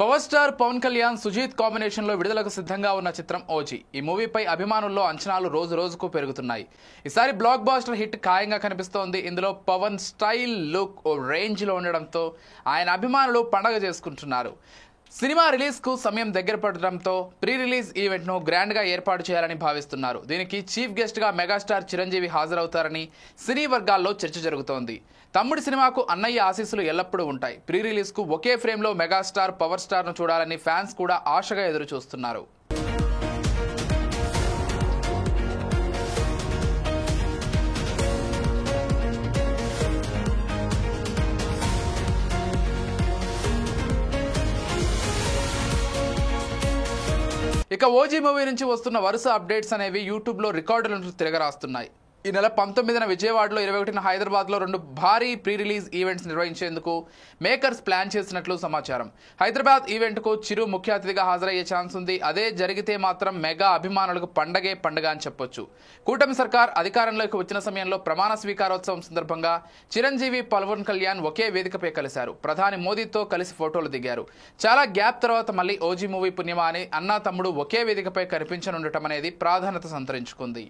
Power star Pawan Kalyan Sujeeth combination లో విడుదలకు సిద్ధంగా ఉన్న చిత్రం ఓజీ. ఈ మూవీపై అభిమానుల్లో అంచనాలు రోజు రోజుకు పెరుగుతున్నాయి. ఈసారి బ్లాక్ బాస్టర్ హిట్ ఖాయంగా కనిపిస్తోంది. ఇందులో పవన్ స్టైల్ లుక్ ఓ రేంజ్ లో ఉండడంతో ఆయన అభిమానులు పండగ చేసుకుంటున్నారు. సినిమా రిలీజ్ కు సమయం దగ్గర పడడంతో ప్రీ రిలీజ్ ఈవెంట్ ను గ్రాండ్ గా ఏర్పాటు చేయాలని భావిస్తున్నారు. దీనికి చీఫ్ గెస్ట్ గా మెగాస్టార్ చిరంజీవి హాజరవుతారని సినీ వర్గాల్లో చర్చ జరుగుతోంది. తమ్ముడి సినిమాకు అన్నయ్య ఆశీస్సులు ఎల్లప్పుడూ ఉంటాయి. ప్రీ రిలీజ్ కు ఒకే ఫ్రేమ్ లో మెగాస్టార్ పవర్ స్టార్ ను చూడాలని ఫ్యాన్స్ కూడా ఆశగా ఎదురు చూస్తున్నారు. ఇక ఓజీ మూవీ నుంచి వస్తున్న వరుస అప్డేట్స్ అనేవి యూట్యూబ్ లో రికార్డులను తిరగరాస్తున్నాయి. ఈ నెల 19న విజయవాడలో, 21న హైదరాబాద్లో 2 భారీ ప్రీ రిలీజ్ ఈవెంట్స్ నిర్వహించేందుకు మేకర్స్ ప్లాన్ చేసినట్లు సమాచారం. హైదరాబాద్ ఈవెంట్కు చిరు ముఖ్య అతిథిగా హాజరయ్యే ఛాన్స్ ఉంది. అదే జరిగితే మాత్రం మెగా అభిమానులకు పండగే పండగ అని చెప్పొచ్చు. కూటమి సర్కార్ అధికారంలోకి వచ్చిన సమయంలో ప్రమాణ స్వీకారోత్సవం సందర్భంగా చిరంజీవి, పవన్ కళ్యాణ్ ఒకే వేదికపై కలిశారు. ప్రధాని మోదీతో కలిసి ఫోటోలు దిగారు. చాలా గ్యాప్ తర్వాత మళ్ళీ ఓజీ మూవీ పుణ్యమా అని అన్నా తమ్ముడు ఒకే వేదికపై కనిపించనుండటం అనేది ప్రాధాన్యత సంతరించుకుంది.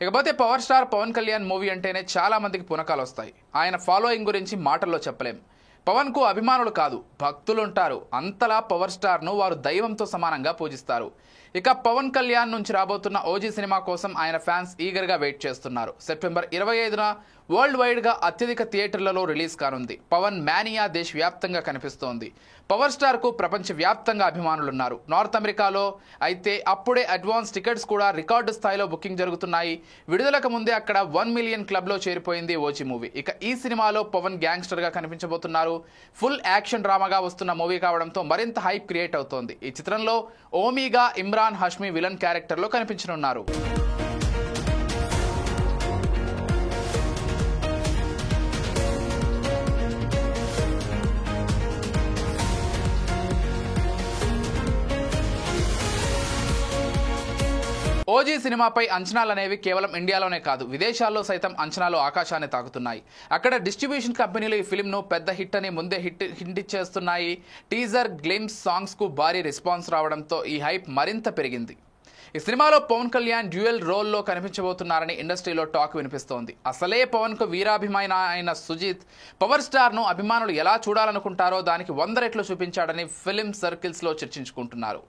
ఇకపోతే power star Pawan Kalyan movie అంటేనే చాలా మందికి పునకాలు వస్తాయి. ఆయన ఫాలోయింగ్ గురించి మాటల్లో చెప్పలేం. పవన్ కు అభిమానులు కాదు, భక్తులుంటారు. అంతలా పవర్ స్టార్ ను వారు దైవంతో సమానంగా పూజిస్తారు. ఇక పవన్ కళ్యాణ్ నుంచి రాబోతున్న ఓజీ సినిమా కోసం ఆయన ఫ్యాన్స్ ఈగర్ గా వెయిట్ చేస్తున్నారు. సెప్టెంబర్ 25న వరల్డ్ వైడ్ గా అత్యధిక థియేటర్లలో రిలీజ్ కానుంది. పవన్ మేనియా దేశవ్యాప్తంగా కనిపిస్తోంది. పవర్ స్టార్ కు ప్రపంచ వ్యాప్తంగా అభిమానులున్నారు. నార్త్ అమెరికాలో అయితే అప్పుడే అడ్వాన్స్ టికెట్స్ కూడా రికార్డు స్థాయిలో బుకింగ్ జరుగుతున్నాయి. విడుదలకు ముందే అక్కడ 1 మిలియన్ క్లబ్ లో చేరిపోయింది ఓజీ మూవీ. ఇక ఈ సినిమాలో పవన్ గ్యాంగ్స్టర్ గా కనిపించబోతున్నారు. ఫుల్ యాక్షన్ డ్రామాగా వస్తున్న మూవీ కావడంతో మరింత హైప్ క్రియేట్ అవుతోంది. ఈ చిత్రంలో ఓమీగా ఇమ్రాన్ హష్మి విలన్ క్యారెక్టర్ లో కనిపించనున్నారు. ఓజీ సినిమాపై అంచనాలు అనేవి కేవలం ఇండియాలోనే కాదు, విదేశాల్లో సైతం అంచనాలు ఆకాశాన్ని తాకుతున్నాయి. అక్కడ డిస్ట్రిబ్యూషన్ కంపెనీలు ఈ ఫిల్మ్ ను పెద్ద హిట్ అని ముందే హిట్ ఇచ్చేస్తున్నాయి. టీజర్, గ్లిమ్స్ సాంగ్స్ కు భారీ రెస్పాన్స్ రావడంతో ఈ హైప్ మరింత పెరిగింది. ఈ సినిమాలో పవన్ కళ్యాణ్ డ్యూయల్ రోల్లో కనిపించబోతున్నారని ఇండస్ట్రీలో టాక్ వినిపిస్తోంది. అసలే పవన్ కు వీరాభిమాన అయిన సుజీత్ పవర్ స్టార్ ను అభిమానులు ఎలా చూడాలనుకుంటారో దానికి 100 రెట్లు చూపించాడని ఫిల్మ్ సర్కిల్స్ లో చర్చించుకుంటున్నారు.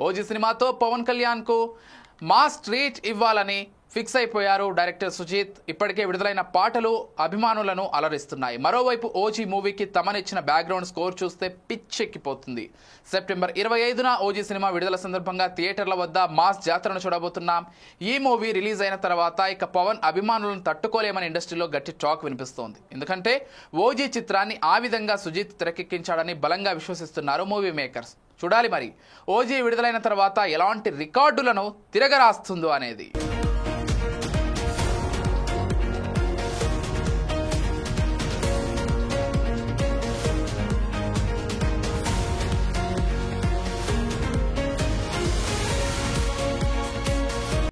ఓజీ సినిమాతో పవన్ కళ్యాణ్ కు మాస్ ట్రీట్ ఇవ్వాలని ఫిక్స్ అయిపోయారు డైరెక్టర్ సుజీత్. ఇప్పటికే విడుదలైన పాటలు అభిమానులను అలరిస్తున్నాయి. మరోవైపు ఓజీ మూవీకి తమనిచ్చిన బ్యాక్గ్రౌండ్ స్కోర్ చూస్తే పిచ్చెక్కిపోతుంది. సెప్టెంబర్ 25న ఓజీ సినిమా విడుదల సందర్భంగా థియేటర్ల వద్ద మాస్ జాతరను చూడబోతున్నాం. ఈ మూవీ రిలీజ్ అయిన తర్వాత ఇక పవన్ అభిమానులను తట్టుకోలేమని ఇండస్ట్రీలో గట్టి టాక్ వినిపిస్తోంది. ఎందుకంటే ఓజీ చిత్రాన్ని ఆ విధంగా సుజీత్ తెరకెక్కించాడని బలంగా విశ్వసిస్తున్నారు మూవీ మేకర్స్. చూడాలి మరి ఓజీ విడుదలైన తర్వాత ఎలాంటి రికార్డులను తిరగరాస్తుందో అనేది.